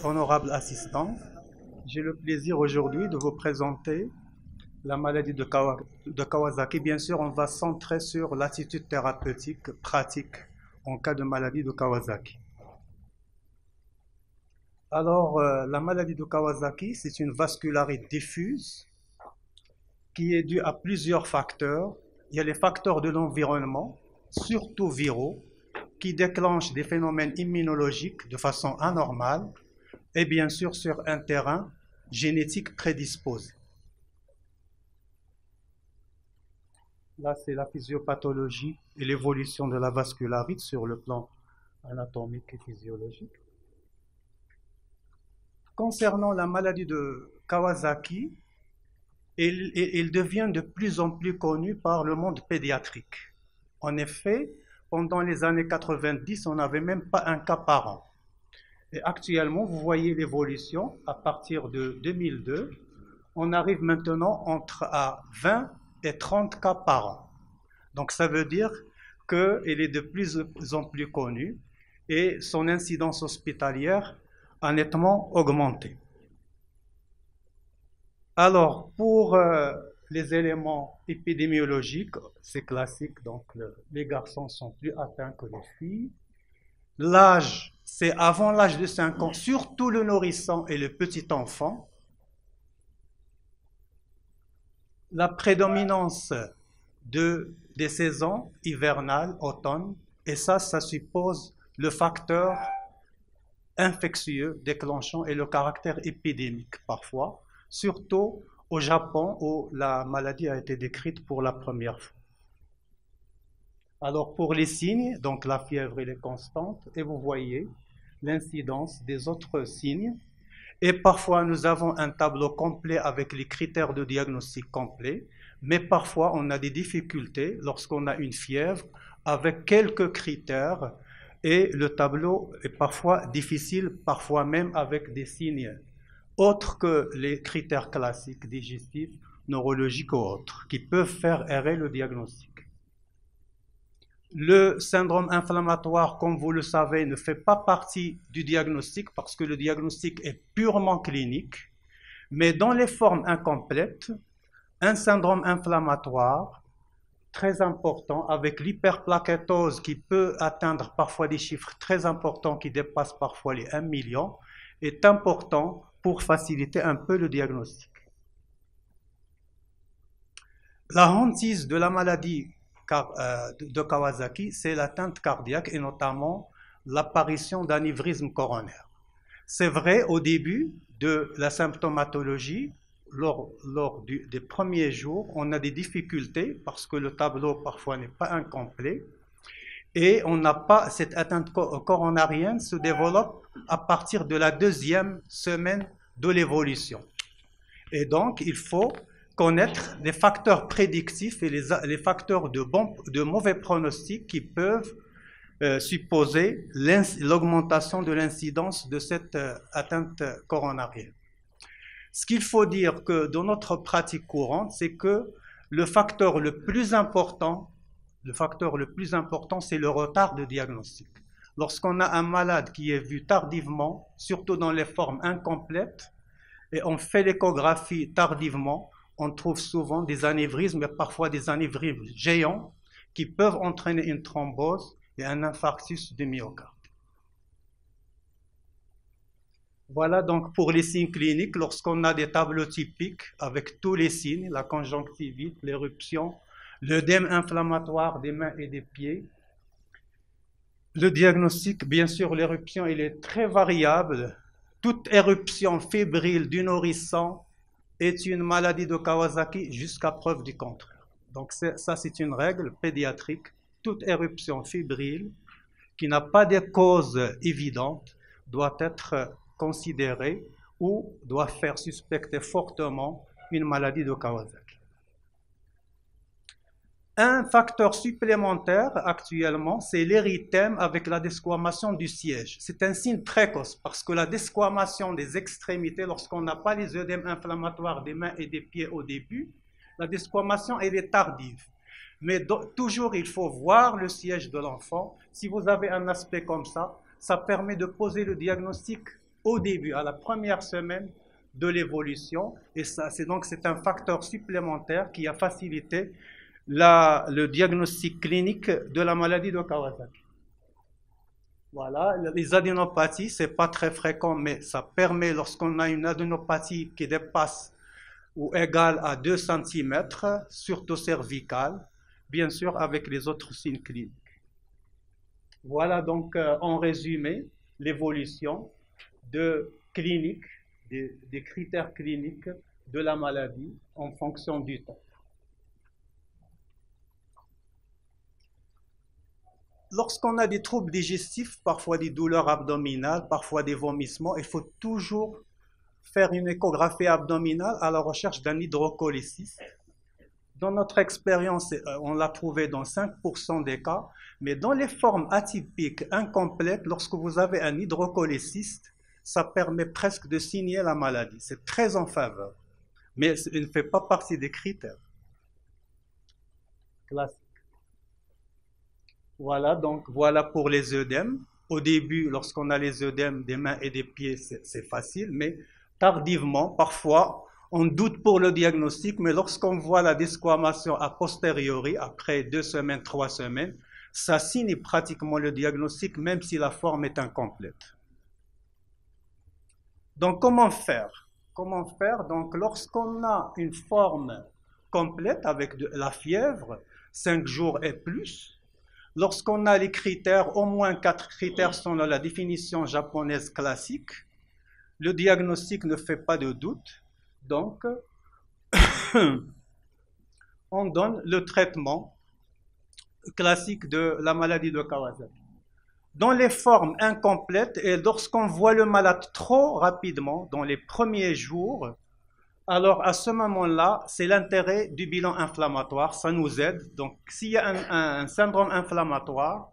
Honorable assistant, j'ai le plaisir aujourd'hui de vous présenter la maladie de Kawasaki. Bien sûr, on va centrer sur l'attitude thérapeutique pratique en cas de maladie de Kawasaki. Alors, la maladie de Kawasaki, c'est une vascularite diffuse qui est due à plusieurs facteurs. Il y a les facteurs de l'environnement, surtout viraux, qui déclenchent des phénomènes immunologiques de façon anormale et bien sûr sur un terrain génétique prédisposé. Là, c'est la physiopathologie et l'évolution de la vascularite sur le plan anatomique et physiologique. Concernant la maladie de Kawasaki, il devient de plus en plus connu par le monde pédiatrique. En effet, pendant les années 90, on n'avait même pas un cas par an. Et actuellement, vous voyez l'évolution à partir de 2002. On arrive maintenant entre 20 et 30 cas par an. Donc ça veut dire qu'il est de plus en plus connu et son incidence hospitalière a nettement augmenté. Alors, pour les éléments épidémiologiques, c'est classique, donc les garçons sont plus atteints que les filles. L'âge, c'est avant l'âge de 5 ans, surtout le nourrisson et le petit enfant. La prédominance des saisons hivernales, automne, et ça suppose le facteur infectieux déclenchant et le caractère épidémique parfois, surtout au Japon où la maladie a été décrite pour la première fois. Alors pour les signes, donc la fièvre elle est constante et vous voyez l'incidence des autres signes. Et parfois nous avons un tableau complet avec les critères de diagnostic complet, mais parfois on a des difficultés lorsqu'on a une fièvre avec quelques critères et le tableau est parfois difficile, parfois même avec des signes autres que les critères classiques digestifs, neurologiques ou autres, qui peuvent faire errer le diagnostic. Le syndrome inflammatoire, comme vous le savez, ne fait pas partie du diagnostic parce que le diagnostic est purement clinique, mais dans les formes incomplètes, un syndrome inflammatoire très important avec l'hyperplaquettose qui peut atteindre parfois des chiffres très importants qui dépassent parfois les 1 million est important pour faciliter un peu le diagnostic. La hantise de la maladie de Kawasaki, c'est l'atteinte cardiaque et notamment l'apparition d'anévrisme coronaire. C'est vrai au début de la symptomatologie, lors des premiers jours, on a des difficultés parce que le tableau parfois n'est pas incomplet et on n'a pas cette atteinte coronarienne se développe à partir de la 2e semaine de l'évolution. Et donc il faut connaître les facteurs prédictifs et les facteurs de mauvais pronostic qui peuvent supposer l'augmentation de l'incidence de cette atteinte coronarienne. Ce qu'il faut dire que dans notre pratique courante, c'est que le facteur le plus important, c'est le retard de diagnostic. Lorsqu'on a un malade qui est vu tardivement, surtout dans les formes incomplètes, et on fait l'échographie tardivement, on trouve souvent des anévrismes et parfois des anévrismes géants qui peuvent entraîner une thrombose et un infarctus du myocarde. Voilà donc pour les signes cliniques, lorsqu'on a des tableaux typiques avec tous les signes, la conjonctivite, l'éruption, l'œdème inflammatoire des mains et des pieds. Le diagnostic, bien sûr, l'éruption, il est très variable. Toute éruption fébrile du nourrisson est une maladie de Kawasaki jusqu'à preuve du contraire. Donc ça, c'est une règle pédiatrique. Toute éruption fébrile qui n'a pas de cause évidente doit être considérée ou doit faire suspecter fortement une maladie de Kawasaki. Un facteur supplémentaire actuellement, c'est l'érythème avec la desquamation du siège. C'est un signe précoce parce que la desquamation des extrémités, lorsqu'on n'a pas les œdèmes inflammatoires des mains et des pieds au début, la desquamation elle est tardive. Mais toujours il faut voir le siège de l'enfant. Si vous avez un aspect comme ça permet de poser le diagnostic au début, à la première semaine de l'évolution. Et ça, c'est un facteur supplémentaire qui a facilité le diagnostic clinique de la maladie de Kawasaki. Voilà, les adénopathies, c'est pas très fréquent, mais ça permet, lorsqu'on a une adénopathie qui dépasse ou égale à 2 cm, surtout cervicale, bien sûr avec les autres signes cliniques. Voilà donc en résumé l'évolution clinique, des critères cliniques de la maladie en fonction du temps. Lorsqu'on a des troubles digestifs, parfois des douleurs abdominales, parfois des vomissements, il faut toujours faire une échographie abdominale à la recherche d'un hydrocholécyste. Dans notre expérience, on l'a trouvé dans 5% des cas, mais dans les formes atypiques, incomplètes, lorsque vous avez un hydrocholécyste, ça permet presque de signer la maladie. C'est très en faveur, mais il ne fait pas partie des critères classiques. Voilà, donc voilà pour les œdèmes. Au début, lorsqu'on a les œdèmes des mains et des pieds, c'est facile, mais tardivement, parfois, on doute pour le diagnostic, mais lorsqu'on voit la desquamation a posteriori, après 2 semaines, 3 semaines, ça signe pratiquement le diagnostic, même si la forme est incomplète. Donc, comment faire? Comment faire? Donc, lorsqu'on a une forme complète avec la fièvre, 5 jours et plus, lorsqu'on a les critères, au moins 4 critères sont dans la définition japonaise classique, le diagnostic ne fait pas de doute, donc on donne le traitement classique de la maladie de Kawasaki. Dans les formes incomplètes, et lorsqu'on voit le malade trop rapidement, dans les premiers jours, alors à ce moment-là, c'est l'intérêt du bilan inflammatoire, ça nous aide. Donc s'il y a un syndrome inflammatoire,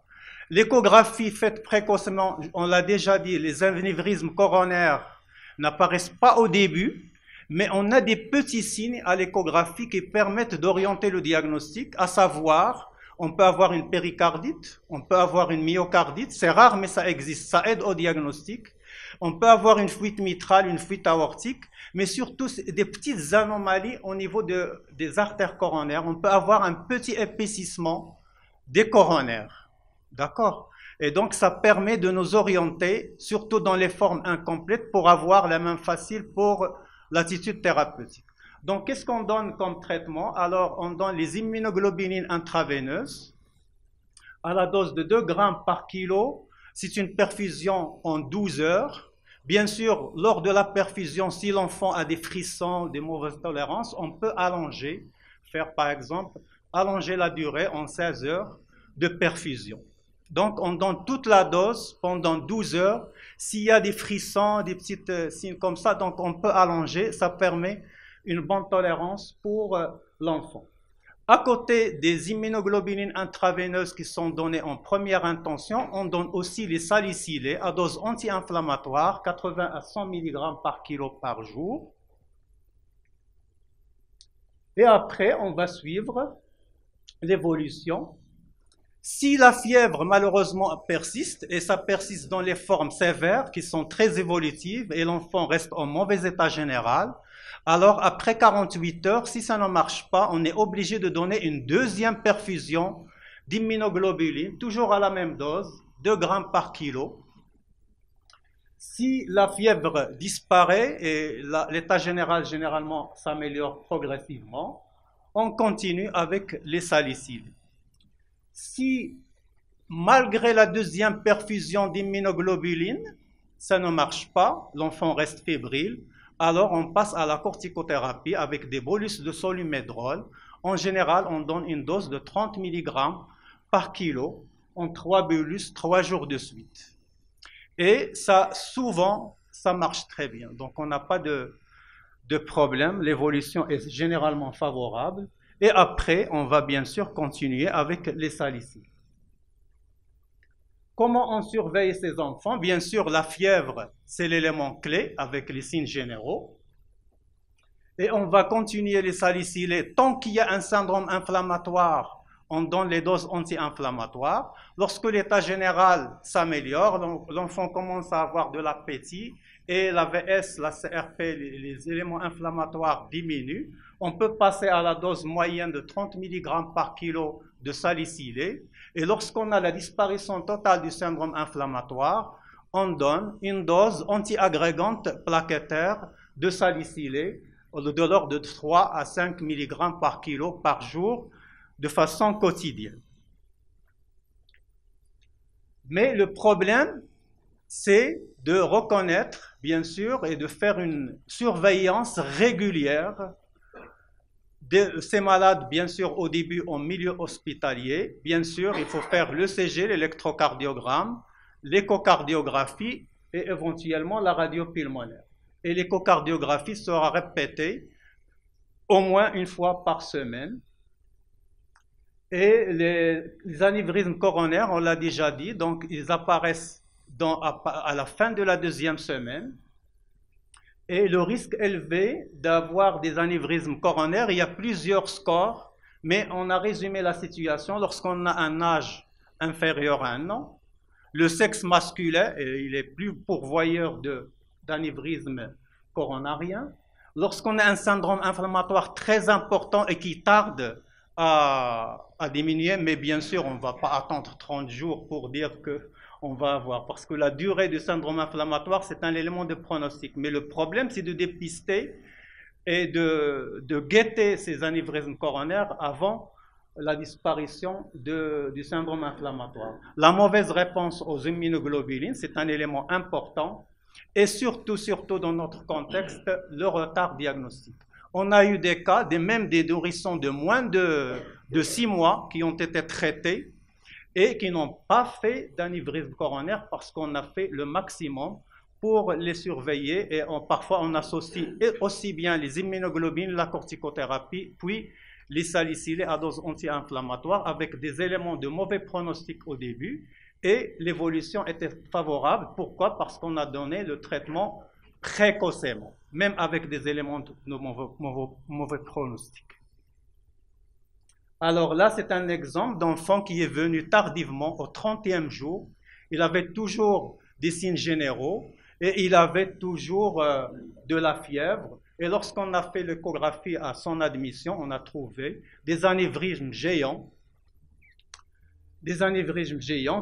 l'échographie faite précocement, on l'a déjà dit, les anévrismes coronaires n'apparaissent pas au début, mais on a des petits signes à l'échographie qui permettent d'orienter le diagnostic, à savoir, on peut avoir une péricardite, on peut avoir une myocardite, c'est rare mais ça existe, ça aide au diagnostic. On peut avoir une fuite mitrale, une fuite aortique, mais surtout des petites anomalies au niveau des artères coronaires. On peut avoir un petit épaississement des coronaires. D'accord? Et donc, ça permet de nous orienter, surtout dans les formes incomplètes, pour avoir la main facile pour l'attitude thérapeutique. Donc, qu'est-ce qu'on donne comme traitement? Alors, on donne les immunoglobulines intraveineuses à la dose de 2 grammes par kilo. C'est une perfusion en 12 heures. Bien sûr, lors de la perfusion, si l'enfant a des frissons, des mauvaises tolérances, on peut allonger, faire par exemple, allonger la durée en 16 heures de perfusion. Donc, on donne toute la dose pendant 12 heures. S'il y a des frissons, des petits signes comme ça, donc on peut allonger. Ça permet une bonne tolérance pour l'enfant. À côté des immunoglobulines intraveineuses qui sont données en première intention, on donne aussi les salicylés à dose anti-inflammatoire, 80 à 100 mg par kilo par jour. Et après, on va suivre l'évolution. Si la fièvre, malheureusement, persiste, et ça persiste dans les formes sévères qui sont très évolutives, et l'enfant reste en mauvais état général, alors après 48 heures, si ça ne marche pas, on est obligé de donner une deuxième perfusion d'immunoglobulines, toujours à la même dose, 2 grammes par kilo. Si la fièvre disparaît et l'état général généralement s'améliore progressivement, on continue avec les salicylés. Si, malgré la deuxième perfusion d'immunoglobulines, ça ne marche pas, l'enfant reste fébrile, alors on passe à la corticothérapie avec des bolus de solu-médrol. En général, on donne une dose de 30 mg par kilo en 3 bolus, 3 jours de suite. Et ça, souvent, ça marche très bien. Donc, on n'a pas de problème. L'évolution est généralement favorable. Et après, on va bien sûr continuer avec les salicylés. Comment on surveille ces enfants? Bien sûr, la fièvre, c'est l'élément clé avec les signes généraux. Et on va continuer les salicylés. Tant qu'il y a un syndrome inflammatoire, on donne les doses anti-inflammatoires. Lorsque l'état général s'améliore, l'enfant commence à avoir de l'appétit et la VS, la CRP, les éléments inflammatoires diminuent, on peut passer à la dose moyenne de 30 mg par kilo de salicylate. Et lorsqu'on a la disparition totale du syndrome inflammatoire, on donne une dose antiagrégante plaquettaire de salicylate de l'ordre de 3 à 5 mg par kilo par jour de façon quotidienne. Mais le problème, c'est de reconnaître, bien sûr, et de faire une surveillance régulière de ces malades, bien sûr, au début en milieu hospitalier. Bien sûr, il faut faire l'ECG, l'électrocardiogramme, l'échocardiographie et éventuellement la radio pulmonaire. Et l'échocardiographie sera répétée au moins une fois par semaine. Et les anévrismes coronaires, on l'a déjà dit, donc ils apparaissent à la fin de la deuxième semaine. Et le risque élevé d'avoir des anévrismes coronaires, il y a plusieurs scores, mais on a résumé la situation lorsqu'on a un âge inférieur à 1 an. Le sexe masculin, il est plus pourvoyeur d'anévrisme coronarien. Lorsqu'on a un syndrome inflammatoire très important et qui tarde à diminuer, mais bien sûr, on ne va pas attendre 30 jours pour dire qu'on va avoir, parce que la durée du syndrome inflammatoire, c'est un élément de pronostic. Mais le problème, c'est de dépister et de guetter ces anévrismes coronaires avant la disparition du syndrome inflammatoire. La mauvaise réponse aux immunoglobulines, c'est un élément important, et surtout dans notre contexte, le retard diagnostique. On a eu des cas, même des nourrissons de moins de 6 mois qui ont été traités et qui n'ont pas fait d'anévrisme coronaire parce qu'on a fait le maximum pour les surveiller et parfois on associe aussi bien les immunoglobulines, la corticothérapie, puis les salicylates à dose anti-inflammatoire avec des éléments de mauvais pronostic au début et l'évolution était favorable. Pourquoi? Parce qu'on a donné le traitement précocement, même avec des éléments de mauvais pronostic. Alors là, c'est un exemple d'enfant qui est venu tardivement au 30e jour. Il avait toujours des signes généraux et il avait toujours de la fièvre. Et lorsqu'on a fait l'échographie à son admission, on a trouvé des anévrismes géants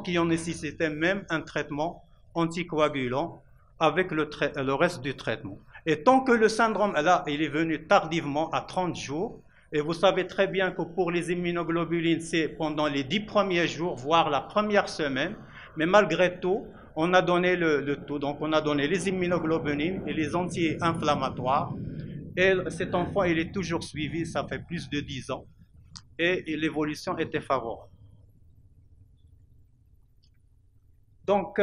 qui ont nécessité même un traitement anticoagulant avec le reste du traitement. Et tant que le syndrome, là, il est venu tardivement à 30 jours, et vous savez très bien que pour les immunoglobulines, c'est pendant les 10 premiers jours, voire la première semaine, mais malgré tout, on a donné le tout. Donc on a donné les immunoglobulines et les anti-inflammatoires, et cet enfant, il est toujours suivi, ça fait plus de 10 ans, et l'évolution était favorable. Donc,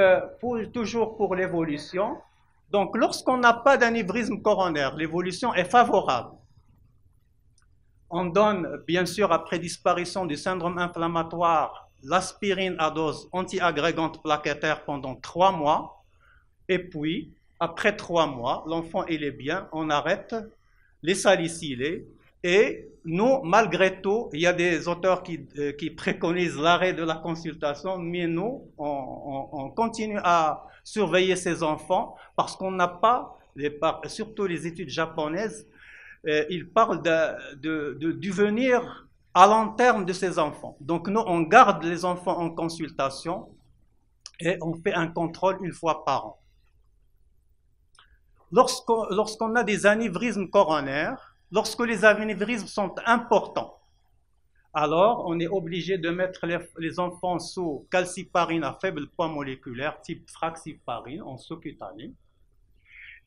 toujours pour l'évolution, donc lorsqu'on n'a pas d'anévrisme coronaire, l'évolution est favorable. On donne, bien sûr, après disparition du syndrome inflammatoire, l'aspirine à dose anti-agrégante plaquettaire pendant 3 mois. Et puis, après 3 mois, l'enfant, il est bien, on arrête les salicylates. Et nous, malgré tout, il y a des auteurs qui préconisent l'arrêt de la consultation, mais nous, on continue à surveiller ces enfants parce qu'on n'a pas, surtout les études japonaises, ils parlent du venir à long terme de ces enfants. Donc nous, on garde les enfants en consultation et on fait un contrôle une fois par an. Lorsqu'on a des anévrismes coronaires, lorsque les anévrismes sont importants, alors on est obligé de mettre les enfants sous calciparine à faible poids moléculaire, type fraxiparine, en sous-cutané,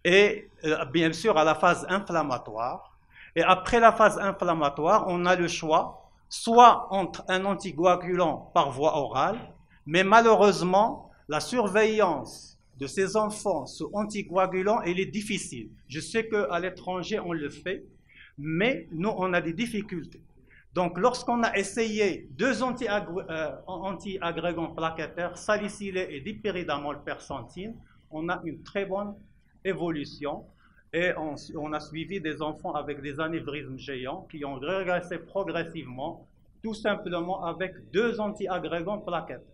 et bien sûr à la phase inflammatoire. Et après la phase inflammatoire, on a le choix, soit entre un anticoagulant par voie orale, mais malheureusement, la surveillance de ces enfants sous anticoagulants, elle est difficile. Je sais qu'à l'étranger, on le fait, mais nous, on a des difficultés. Donc, lorsqu'on a essayé 2 anti-agrégants plaquettaires, salicylate et dipyridamole persantine, on a une très bonne évolution et on a suivi des enfants avec des anévrismes géants qui ont régressé progressivement, tout simplement avec 2 anti-agrégants plaquettaires.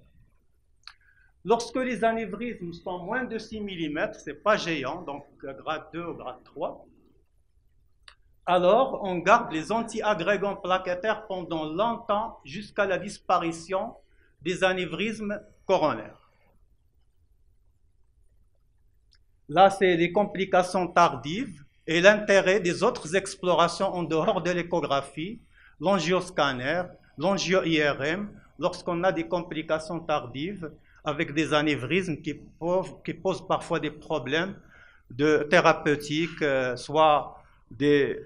Lorsque les anévrismes sont moins de 6 mm, ce n'est pas géant, donc grade 2 ou grade 3, alors on garde les antiagrégants plaquettaires pendant longtemps jusqu'à la disparition des anévrismes coronaires. Là, c'est les complications tardives et l'intérêt des autres explorations en dehors de l'échographie, l'angioscanner, l'angio-IRM, lorsqu'on a des complications tardives avec des anévrismes qui posent parfois des problèmes thérapeutiques, soit des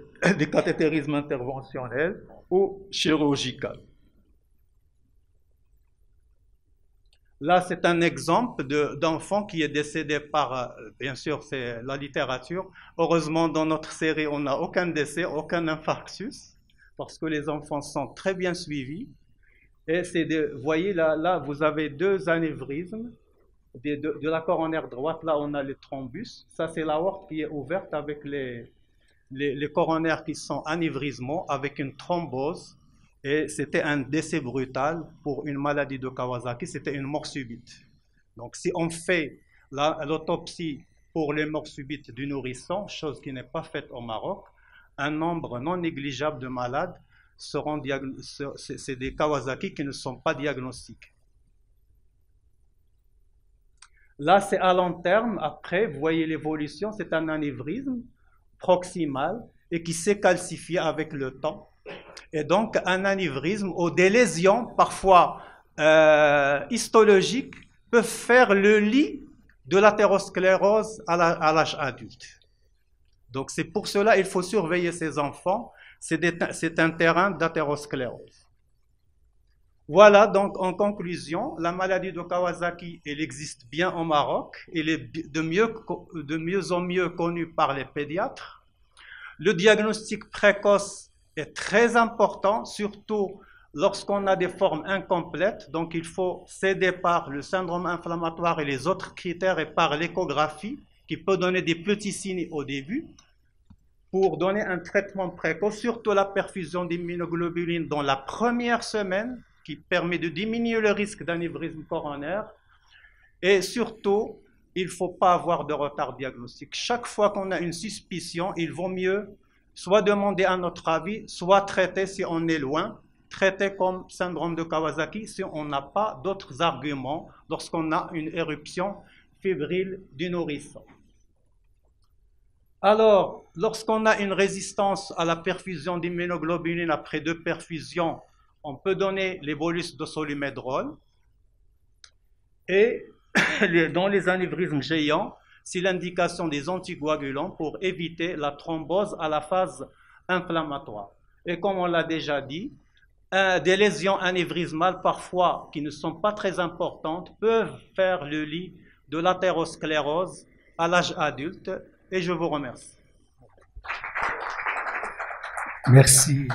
cathétérismes interventionnels ou chirurgicaux. Là, c'est un exemple d'enfant qui est décédé par, bien sûr, c'est la littérature. Heureusement, dans notre série, on n'a aucun décès, aucun infarctus, parce que les enfants sont très bien suivis. Et vous voyez, là, vous avez deux anévrismes de la coronaire droite. Là, on a le thrombus. Ça, c'est l'aorte qui est ouverte avec les coronaires qui sont anévrismaux, avec une thrombose. Et c'était un décès brutal pour une maladie de Kawasaki, c'était une mort subite. Donc si on fait l'autopsie pour les morts subites du nourrisson, chose qui n'est pas faite au Maroc, un nombre non négligeable de malades c'est des Kawasaki qui ne sont pas diagnostiqués. Là, c'est à long terme, après, vous voyez l'évolution, c'est un anévrisme proximal et qui s'est calcifié avec le temps. Et donc, un anévrisme ou des lésions, parfois histologiques, peuvent faire le lit de l'athérosclérose à l'âge adulte. Donc, c'est pour cela qu'il faut surveiller ces enfants. C'est un terrain d'athérosclérose. Voilà, donc, en conclusion, la maladie de Kawasaki, elle existe bien au Maroc. Elle est de mieux en mieux connue par les pédiatres. Le diagnostic précoce est très important, surtout lorsqu'on a des formes incomplètes. Donc, il faut s'aider par le syndrome inflammatoire et les autres critères et par l'échographie qui peut donner des petits signes au début pour donner un traitement précoce, surtout la perfusion d'immunoglobuline dans la première semaine qui permet de diminuer le risque d'anévrisme coronaire. Et surtout, il ne faut pas avoir de retard diagnostique. Chaque fois qu'on a une suspicion, il vaut mieux soit demander à notre avis, soit traiter si on est loin, traiter comme syndrome de Kawasaki si on n'a pas d'autres arguments lorsqu'on a une éruption fébrile du nourrisson. Alors, lorsqu'on a une résistance à la perfusion d'immunoglobuline après 2 perfusions, on peut donner les bolus de solimédrol. Et dans les anévrismes géants, c'est l'indication des anticoagulants pour éviter la thrombose à la phase inflammatoire. Et comme on l'a déjà dit, des lésions anévrismales parfois qui ne sont pas très importantes peuvent faire le lit de l'athérosclérose à l'âge adulte. Et je vous remercie. Merci.